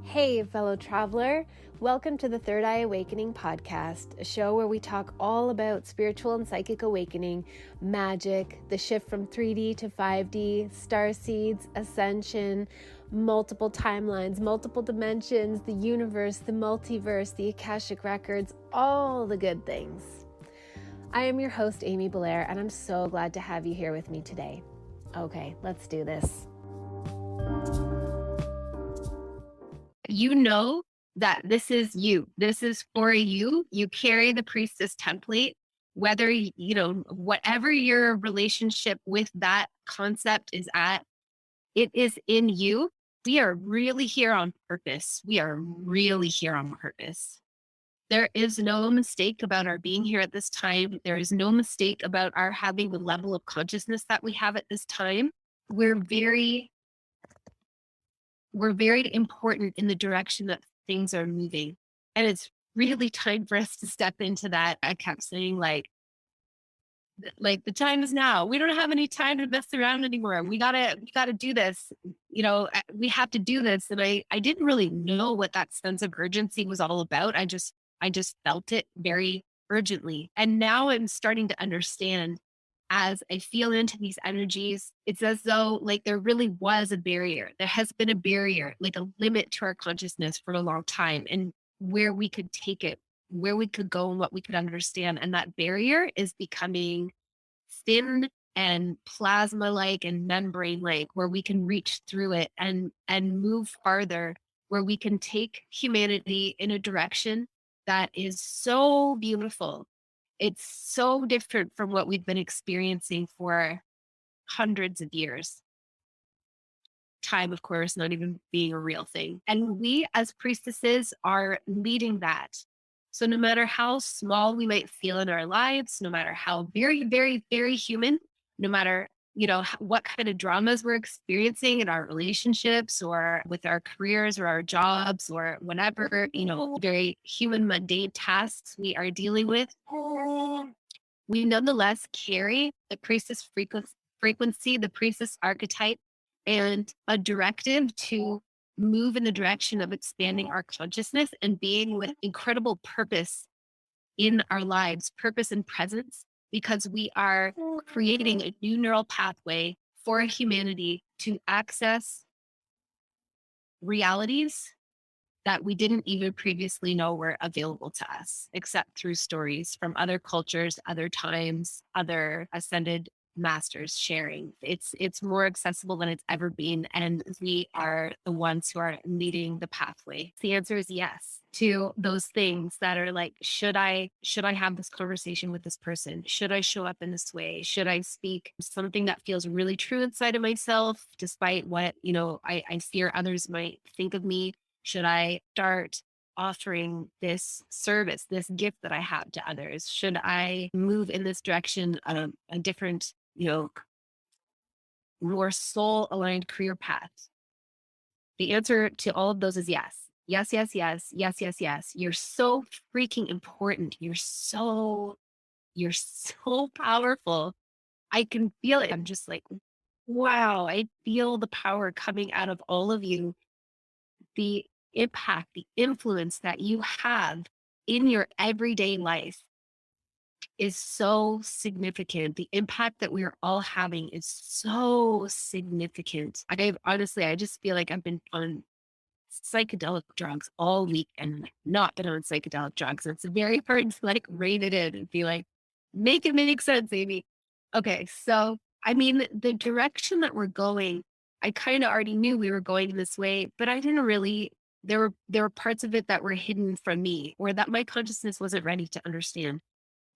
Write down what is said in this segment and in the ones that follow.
Hey, fellow traveler. Welcome to the Third Eye Awakening podcast, a show where we talk all about spiritual and psychic awakening, magic, the shift from 3D to 5D, star seeds, ascension, multiple timelines, multiple dimensions, the universe, the multiverse, the Akashic records, all the good things. I am your host, Amy Belair, and I'm so glad to have you here with me today. Okay, let's do this. You know that this is you. This is for you. You carry the priestess template, whether, whatever your relationship with that concept is at, it is in you. We are really here on purpose. We are really here on purpose. There is no mistake about our being here at this time. There is no mistake about our having the level of consciousness that we have at this time. We're very important in the direction that things are moving. And it's really time for us to step into that. I kept saying like the time is now. We don't have any time to mess around anymore. We gotta do this. We have to do this. And I didn't really know what that sense of urgency was all about. I just felt it very urgently. And now I'm starting to understand as I feel into these energies, it's as though like there really was a barrier. There has been a barrier, like a limit to our consciousness for a long time and where we could take it, where we could go and what we could understand. And that barrier is becoming thin and plasma-like and membrane-like, where we can reach through it and move farther, where we can take humanity in a direction that is so beautiful. It's so different from what we've been experiencing for hundreds of years. Time, of course, not even being a real thing. And we as priestesses are leading that. So no matter how small we might feel in our lives, no matter how very, very, very human, no matter what kind of dramas we're experiencing in our relationships or with our careers or our jobs or whatever, very human mundane tasks we are dealing with, we nonetheless carry the priestess frequency, the priestess archetype, and a directive to move in the direction of expanding our consciousness and being with incredible purpose in our lives, purpose and presence, because we are creating a new neural pathway for humanity to access realities that we didn't even previously know were available to us, except through stories from other cultures, other times, other ascended masters sharing. It's more accessible than it's ever been. And we are the ones who are leading the pathway. The answer is yes to those things that are like, should I have this conversation with this person? Should I show up in this way? Should I speak something that feels really true inside of myself, despite what, I fear others might think of me? Should I start offering this service, this gift that I have to others? Should I move in this direction, a different, more soul aligned career path? The answer to all of those is yes. Yes, yes, yes, yes, yes, yes. You're so freaking important. You're so powerful. I can feel it. I'm just like, wow, I feel the power coming out of all of you. The impact, the influence that you have in your everyday life is so significant. The impact that we're all having is so significant. I just feel like I've been on psychedelic drugs all week and not been on psychedelic drugs. It's very hard to like rein it in and be like, make it make sense, Amy. Okay. So, I mean, the direction that we're going, I kind of already knew we were going this way, but I didn't really, there were parts of it that were hidden from me or that my consciousness wasn't ready to understand.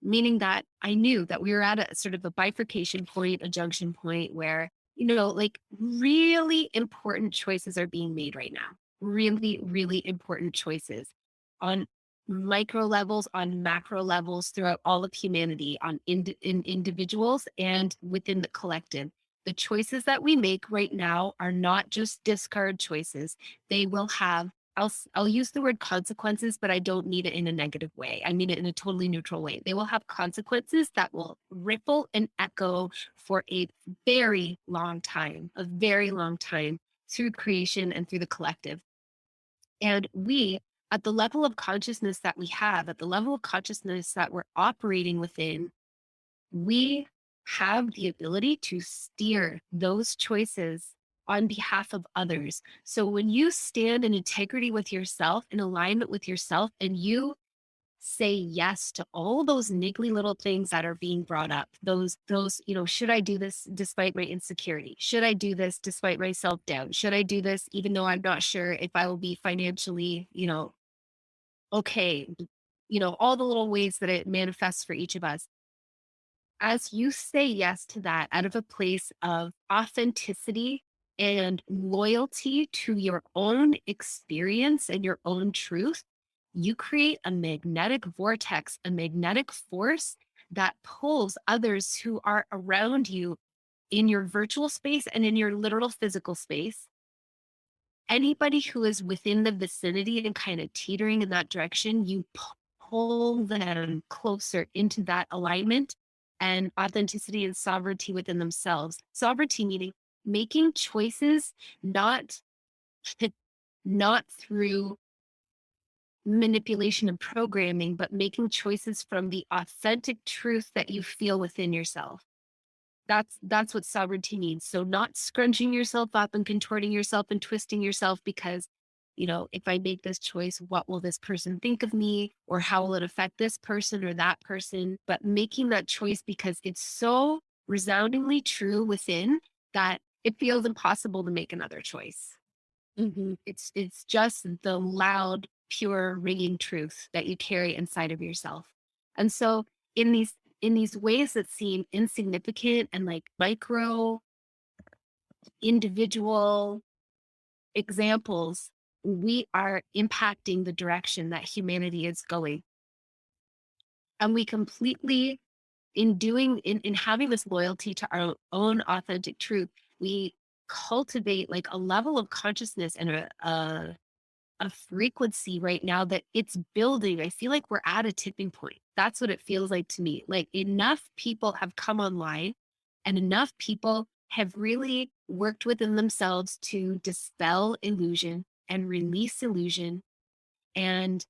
Meaning that I knew that we were at a sort of a bifurcation point, a junction point where, like really important choices are being made right now. Really, really important choices on micro levels, on macro levels throughout all of humanity, on in individuals and within the collective. The choices that we make right now are not just discard choices. They will have I'll use the word consequences, but I don't mean it in a negative way. I mean it in a totally neutral way. They will have consequences that will ripple and echo for a very long time through creation and through the collective. And we, at the level of consciousness that we have, at the level of consciousness that we're operating within, we have the ability to steer those choices on behalf of others. So when you stand in integrity with yourself, in alignment with yourself, and you say yes to all those niggly little things that are being brought up, should I do this despite my insecurity? Should I do this despite my self-doubt? Should I do this even though I'm not sure if I will be financially, okay? All the little ways that it manifests for each of us. As you say yes to that out of a place of authenticity and loyalty to your own experience and your own truth, you create a magnetic vortex, a magnetic force that pulls others who are around you in your virtual space and in your literal physical space. Anybody who is within the vicinity and kind of teetering in that direction, you pull them closer into that alignment and authenticity and sovereignty within themselves. Sovereignty meaning making choices not not through manipulation and programming, but making choices from the authentic truth that you feel within yourself. That's what sovereignty means. So not scrunching yourself up and contorting yourself and twisting yourself because, if I make this choice, what will this person think of me? Or how will it affect this person or that person? But making that choice because it's so resoundingly true within that it feels impossible to make another choice. It's just the loud, pure, ringing truth that you carry inside of yourself. And so in these ways that seem insignificant and like micro individual examples, we are impacting the direction that humanity is going. And we completely, in having this loyalty to our own authentic truth, we cultivate like a level of consciousness and a frequency right now that it's building. I feel like we're at a tipping point. That's what it feels like to me. Like enough people have come online and enough people have really worked within themselves to dispel illusion and release illusion and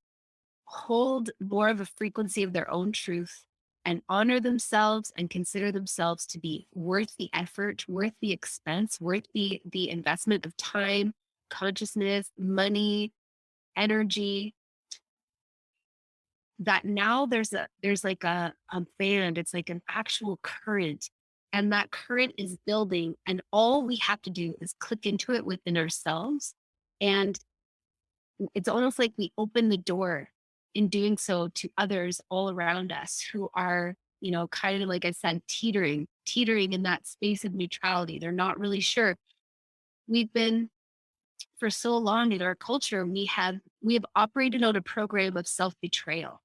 hold more of a frequency of their own truth and honor themselves and consider themselves to be worth the effort, worth the expense, worth the investment of time, consciousness, money, energy, that now there's like a band, it's like an actual current, and that current is building, and all we have to do is click into it within ourselves, and it's almost like we open the door in doing so to others all around us who are, kind of like I said, teetering in that space of neutrality. They're not really sure. We've been for so long in our culture, we have operated on a program of self-betrayal.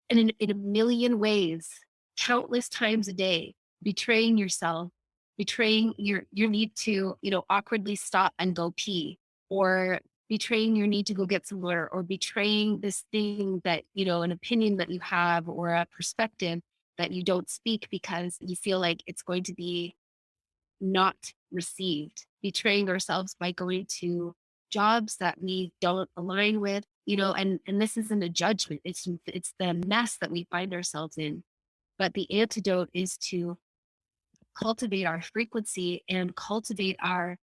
And in a million ways, countless times a day, betraying yourself, betraying your need to, awkwardly stop and go pee, or betraying your need to go get some water, or betraying this thing that, an opinion that you have or a perspective that you don't speak because you feel like it's going to be not received, betraying ourselves by going to jobs that we don't align with, and this isn't a judgment. It's the mess that we find ourselves in. But the antidote is to cultivate our frequency and cultivate our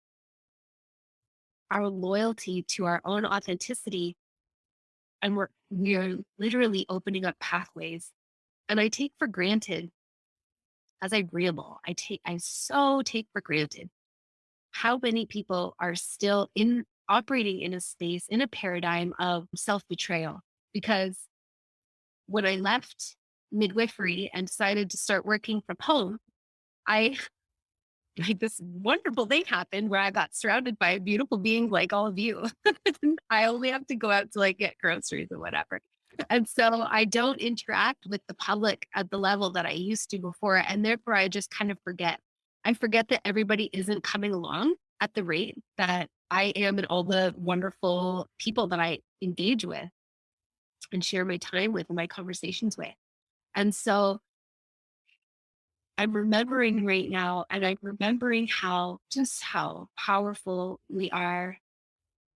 loyalty to our own authenticity. And we're literally opening up pathways. And I take for granted as I ramble, I so take for granted how many people are still in operating in a space, in a paradigm of self-betrayal. Because when I left midwifery and decided to start working from home, I like this wonderful thing happened where I got surrounded by beautiful beings like all of you. I only have to go out to like get groceries or whatever. And so I don't interact with the public at the level that I used to before. And therefore I just kind of forget. I forget that everybody isn't coming along at the rate that I am and all the wonderful people that I engage with and share my time with and my conversations with. And so I'm remembering right now, and I'm remembering how powerful we are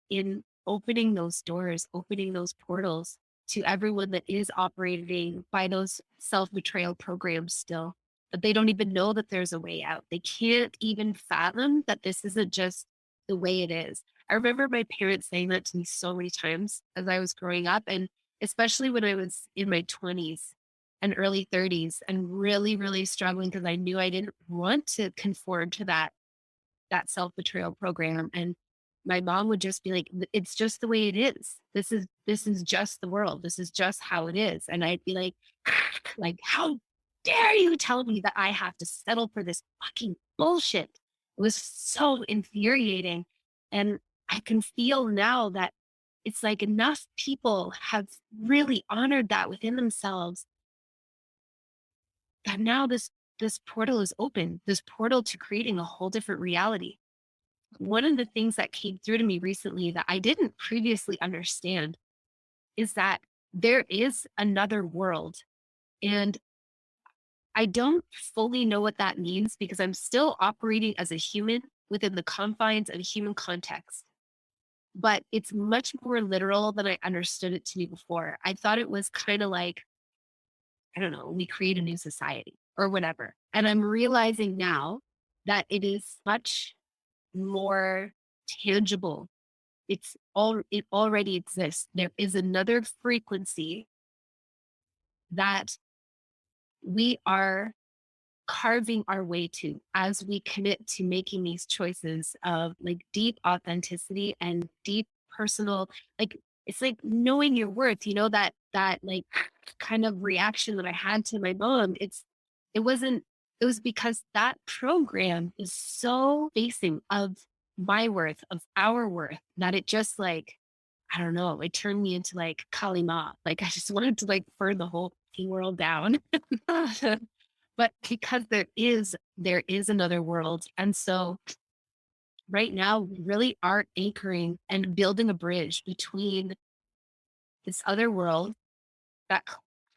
in opening those doors, opening those portals to everyone that is operating by those self betrayal programs still, but they don't even know that there's a way out. They can't even fathom that this isn't just the way it is. I remember my parents saying that to me so many times as I was growing up, and especially when I was in my 20s and early 30s and really, really struggling because I knew I didn't want to conform to that self-betrayal program. And my mom would just be like, It's just the way it is. This is just the world. This is just how it is." And I'd be like, like, "How dare you tell me that I have to settle for this fucking bullshit?" It was so infuriating. And I can feel now that it's like enough people have really honored that within themselves, that now this portal is open, this portal to creating a whole different reality. One of the things that came through to me recently that I didn't previously understand is that there is another world. And I don't fully know what that means because I'm still operating as a human within the confines of a human context. But it's much more literal than I understood it to be before. I thought it was kind of like, I don't know, we create a new society or whatever. And I'm realizing now that it is much more tangible. It already exists. There is another frequency that we are carving our way to as we commit to making these choices of like deep authenticity and deep personal, like it's like knowing your worth, that like kind of reaction that I had to my mom. It wasn't, it was because that program is so basing of my worth, of our worth, that it just like, I don't know, it turned me into like Kalima. Like I just wanted to like burn the whole fucking world down. But because there is another world. And so right now we really are anchoring and building a bridge between this other world that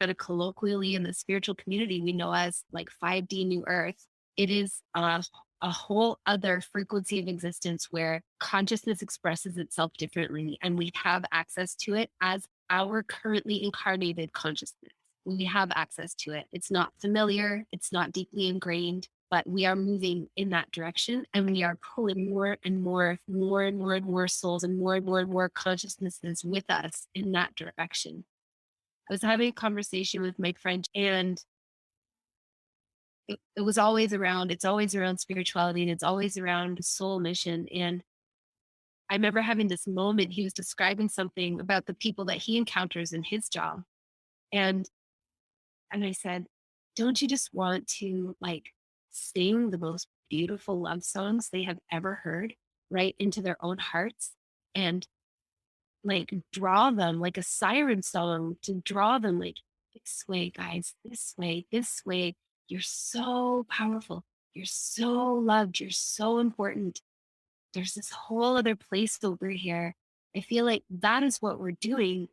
kind of colloquially in the spiritual community we know as like 5D New Earth. It is a whole other frequency of existence where consciousness expresses itself differently, and we have access to it as our currently incarnated consciousness. We have access to it. It's not familiar, it's not deeply ingrained, but we are moving in that direction, and we are pulling more and more, more and more and more souls and more consciousnesses with us in that direction. I was having a conversation with my friend, and it was always around, it's always around spirituality, and it's always around soul mission. And I remember having this moment. He was describing something about the people that he encounters in his job. And and I said, "Don't you just want to like sing the most beautiful love songs they have ever heard right into their own hearts and like draw them like a siren song to draw them like this way, guys, this way, this way. You're so powerful. You're so loved. You're so important. There's this whole other place over here." I feel like that is what we're doing,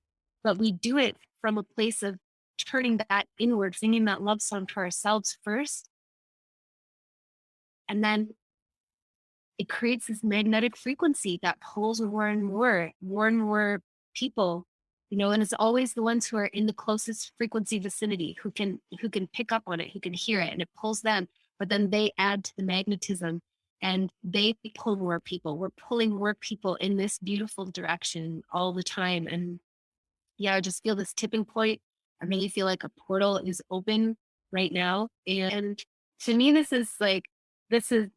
but we do it from a place of turning that inward, singing that love song to ourselves first. And then it creates this magnetic frequency that pulls more and more people, and it's always the ones who are in the closest frequency vicinity who can pick up on it, who can hear it, and it pulls them. But then they add to the magnetism and they pull more people. We're pulling more people in this beautiful direction all the time. And yeah, I just feel this tipping point. I really feel like a portal is open right now. And to me, this is like, this is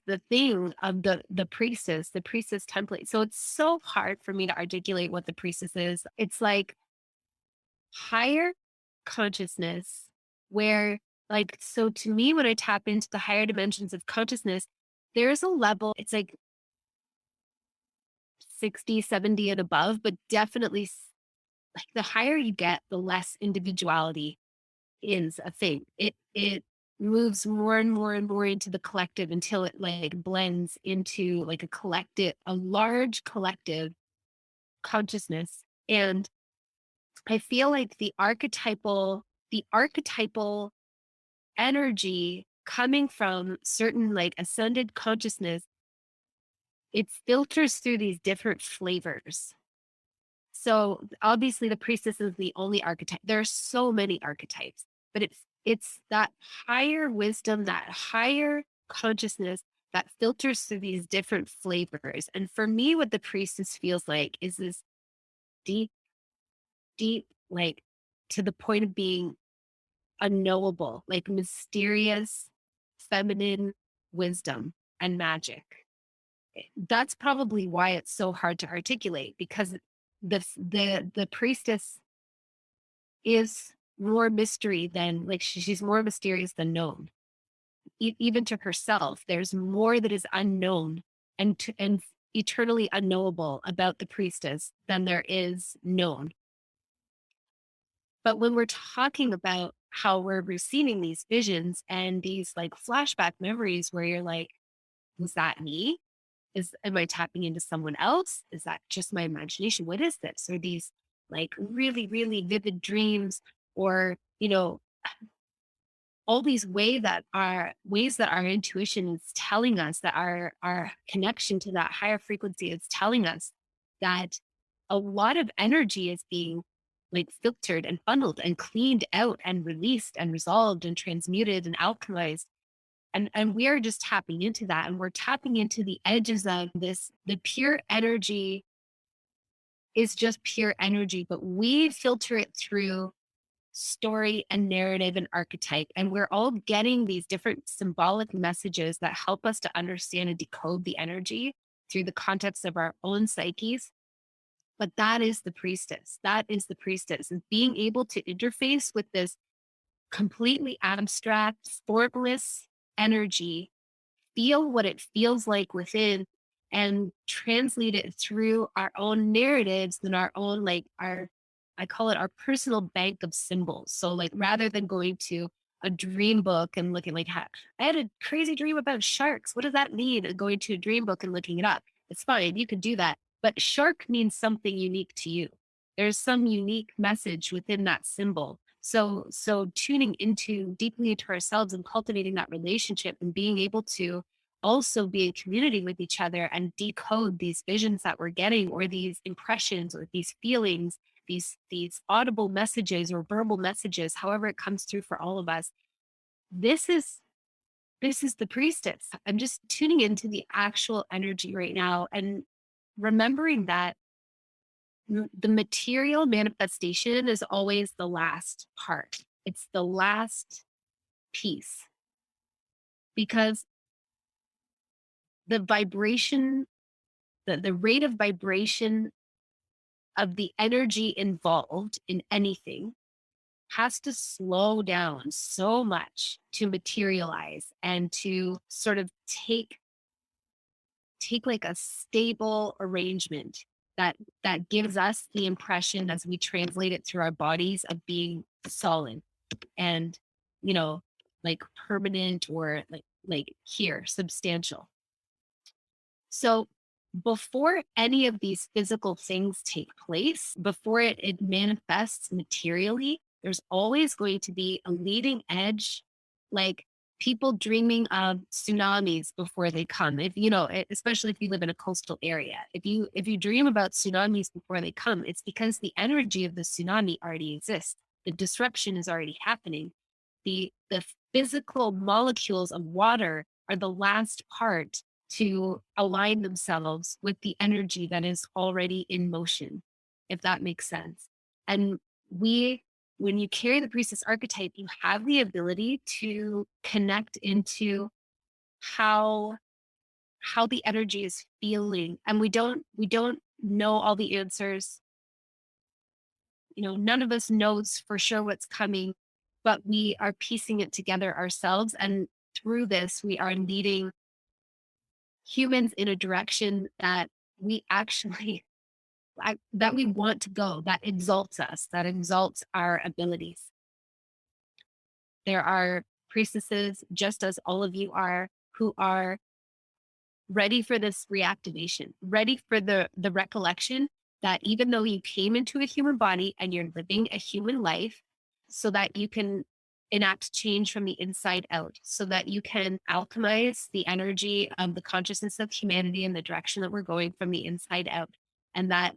the thing of the priestess template. So it's so hard for me to articulate what the priestess is. It's like higher consciousness where, like, so to me, when I tap into the higher dimensions of consciousness, there's a level, it's like 60, 70 and above, but definitely like the higher you get, the less individuality is a thing. It moves more and more and more into the collective until it like blends into like a large collective consciousness. And I feel like the archetypal energy coming from certain like ascended consciousness, it filters through these different flavors. So obviously the priestess is the only archetype. There are so many archetypes, but it's that higher wisdom, that higher consciousness that filters through these different flavors. And for me, what the priestess feels like is this deep, deep, like to the point of being unknowable, like mysterious, feminine wisdom and magic. That's probably why it's so hard to articulate because the priestess is more mystery than like she's more mysterious than known. Even to herself, there's more that is unknown and eternally unknowable about the priestess than there is known. But when we're talking about how we're receiving these visions and these like flashback memories where you're like, was that me? Am I tapping into someone else? Is that just my imagination? What is this? Are these like really, really vivid dreams or, all these ways that our intuition is telling us that our connection to that higher frequency is telling us that a lot of energy is being like filtered and funneled and cleaned out and released and resolved and transmuted and alchemized and we are just tapping into that and we're tapping into the edges of this. The pure energy is just pure energy, but we filter it through story and narrative and archetype. And we're all getting these different symbolic messages that help us to understand and decode the energy through the context of our own psyches. But that is the priestess. That is the priestess. And being able to interface with this completely abstract, formless energy, feel what it feels like within and translate it through our own narratives and our own I call it our personal bank of symbols. So like rather than going to a dream book and looking like I had a crazy dream about sharks, what does that mean, and going to a dream book and looking it up, it's fine, you can do that, but shark means something unique to you. There's some unique message within that symbol. So tuning into deeply into ourselves and cultivating that relationship and being able to also be in community with each other and decode these visions that we're getting or these impressions or these feelings, these audible messages or verbal messages, however it comes through for all of us. This is the priestess. I'm just tuning into the actual energy right now and remembering that the material manifestation is always the last part. It's the last piece because the vibration, the rate of vibration of the energy involved in anything has to slow down so much to materialize and to sort of take like a stable arrangement that gives us the impression as we translate it through our bodies of being solid and you know like permanent or like here substantial. So before any of these physical things take place, before it manifests materially, there's always going to be a leading edge, like people dreaming of tsunamis before they come. If especially if you live in a coastal area, if you dream about tsunamis before they come, it's because the energy of the tsunami already exists. The disruption is already happening. The physical molecules of water are the last part to align themselves with the energy that is already in motion, if that makes sense. And when you carry the priestess archetype, you have the ability to connect into how the energy is feeling. And we don't know all the answers. None of us knows for sure what's coming, but we are piecing it together ourselves. And through this, we are leading humans in a direction that we actually that we want to go, that exalts us, that exalts our abilities. There are priestesses, just as all of you are, who are ready for this reactivation, ready for the recollection that even though you came into a human body and you're living a human life so that you can enact change from the inside out, so that you can alchemize the energy of the consciousness of humanity in the direction that we're going from the inside out. And that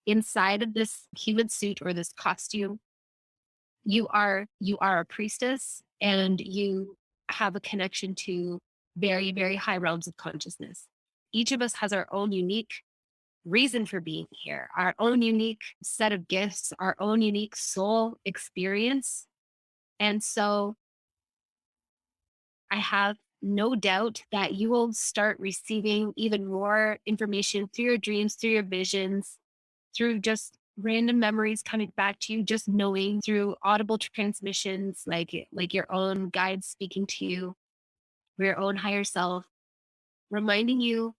inside of this human suit or this costume, you are a priestess, and you have a connection to very, very high realms of consciousness. Each of us has our own unique reason for being here, our own unique set of gifts, our own unique soul experience. And so I have no doubt that you will start receiving even more information through your dreams, through your visions, through just random memories coming back to you, just knowing through audible transmissions, like your own guides speaking to you, your own higher self, reminding you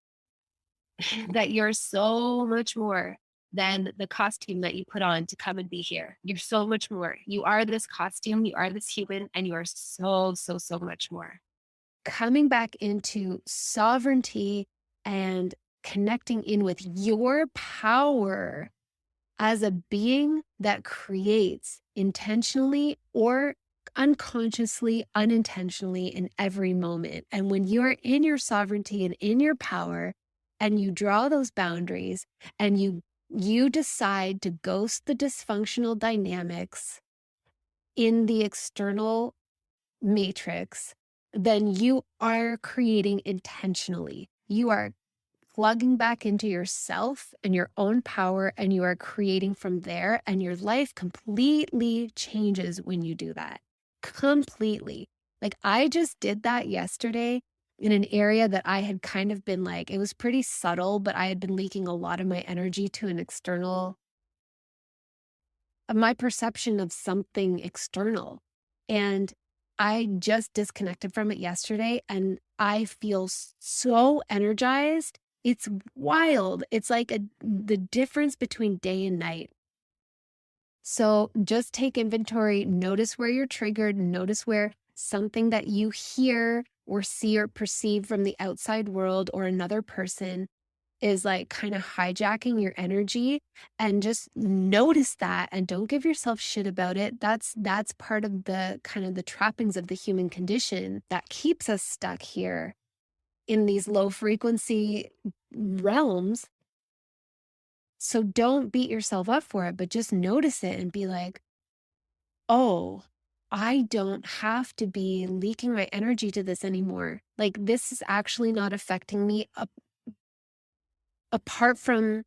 that you're so much more than the costume that you put on to come and be here. You're so much more. You are this costume, you are this human, and you are so, so, so much more. Coming back into sovereignty and connecting in with your power as a being that creates intentionally or unconsciously, unintentionally in every moment. And when you're in your sovereignty and in your power, and you draw those boundaries, and you decide to ghost the dysfunctional dynamics in the external matrix, then you are creating intentionally. You are plugging back into yourself and your own power, and you are creating from there. And your life completely changes when you do that. Completely. Like, I just did that yesterday in an area that I had kind of been like, it was pretty subtle, but I had been leaking a lot of my energy to an external, my perception of something external. And I just disconnected from it yesterday, and I feel so energized. It's wild. It's like the difference between day and night. So just take inventory, notice where you're triggered, notice where something that you hear or see or perceive from the outside world or another person is like kind of hijacking your energy, and just notice that, and don't give yourself shit about it. That's part of the kind of the trappings of the human condition that keeps us stuck here in these low frequency realms. So don't beat yourself up for it, but just notice it and be like, oh, I don't have to be leaking my energy to this anymore. Like, this is actually not affecting me apart from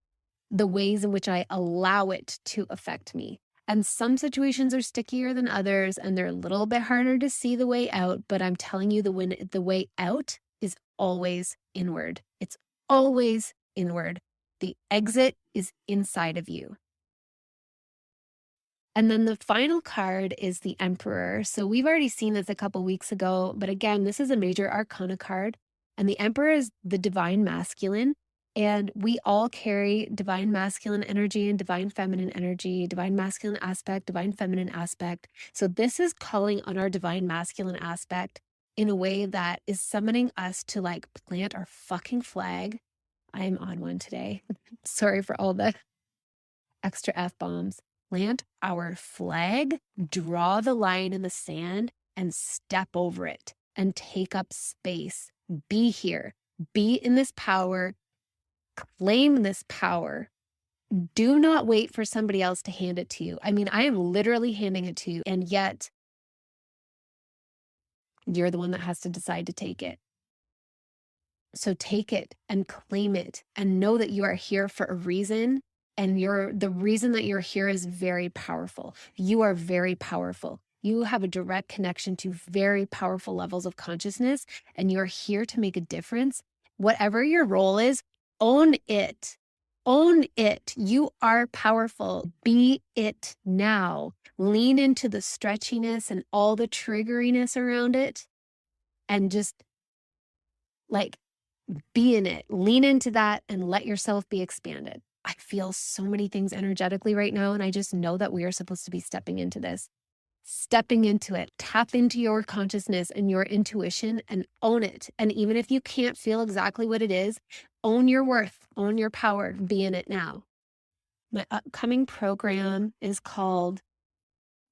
the ways in which I allow it to affect me. And some situations are stickier than others, and they're a little bit harder to see the way out. But I'm telling you, the way out is always inward. It's always inward. The exit is inside of you. And then the final card is the Emperor. So we've already seen this a couple weeks ago, but again, this is a major arcana card. And the Emperor is the divine masculine. And we all carry divine masculine energy and divine feminine energy, divine masculine aspect, divine feminine aspect. So this is calling on our divine masculine aspect in a way that is summoning us to like plant our fucking flag. I'm on one today. Sorry for all the extra F-bombs. Plant our flag, draw the line in the sand, and step over it and take up space. Be here. Be in this power. Claim this power. Do not wait for somebody else to hand it to you. I mean, I am literally handing it to you, and yet you're the one that has to decide to take it. So take it and claim it, and know that you are here for a reason. And the reason that you're here is very powerful. You are very powerful. You have a direct connection to very powerful levels of consciousness, and you're here to make a difference. Whatever your role is, own it. Own it. You are powerful. Be it now. Lean into the stretchiness and all the triggeriness around it, and just like be in it. Lean into that and let yourself be expanded. I feel so many things energetically right now, and I just know that we are supposed to be stepping into this. Stepping into it. Tap into your consciousness and your intuition and own it. And even if you can't feel exactly what it is, own your worth, own your power, be in it now. My upcoming program is called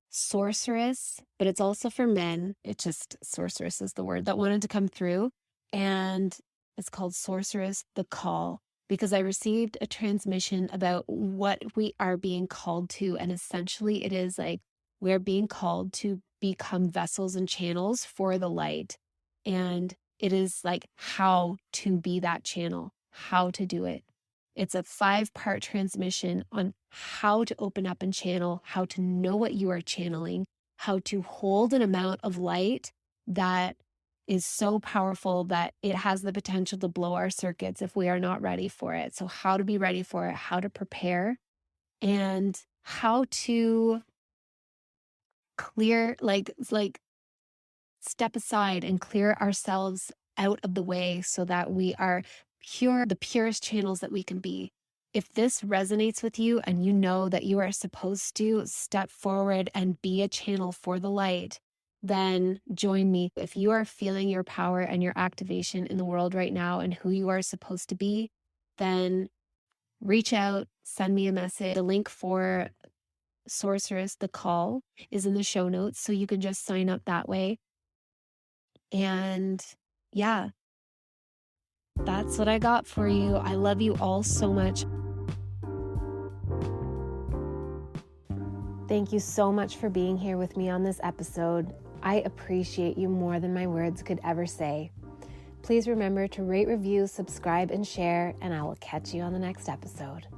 Sorceress, but it's also for men. It just, sorceress is the word that wanted to come through. And it's called Sorceress, the Call. because I received a transmission about what we are being called to. And essentially, it is like we're being called to become vessels and channels for the light. And it is like how to be that channel, how to do it. It's a 5-part transmission on how to open up and channel, how to know what you are channeling, how to hold an amount of light that is so powerful that it has the potential to blow our circuits if we are not ready for it. So how to be ready for it, how to prepare, and how to clear, like step aside and clear ourselves out of the way so that we are pure, the purest channels that we can be. If this resonates with you and you know that you are supposed to step forward and be a channel for the light, then join me. If you are feeling your power and your activation in the world right now and who you are supposed to be, then reach out, send me a message. The link for Sorceress, the call, is in the show notes, so you can just sign up that way. And yeah, that's what I got for you. I love you all so much. Thank you so much for being here with me on this episode. I appreciate you more than my words could ever say. Please remember to rate, review, subscribe, and share, and I will catch you on the next episode.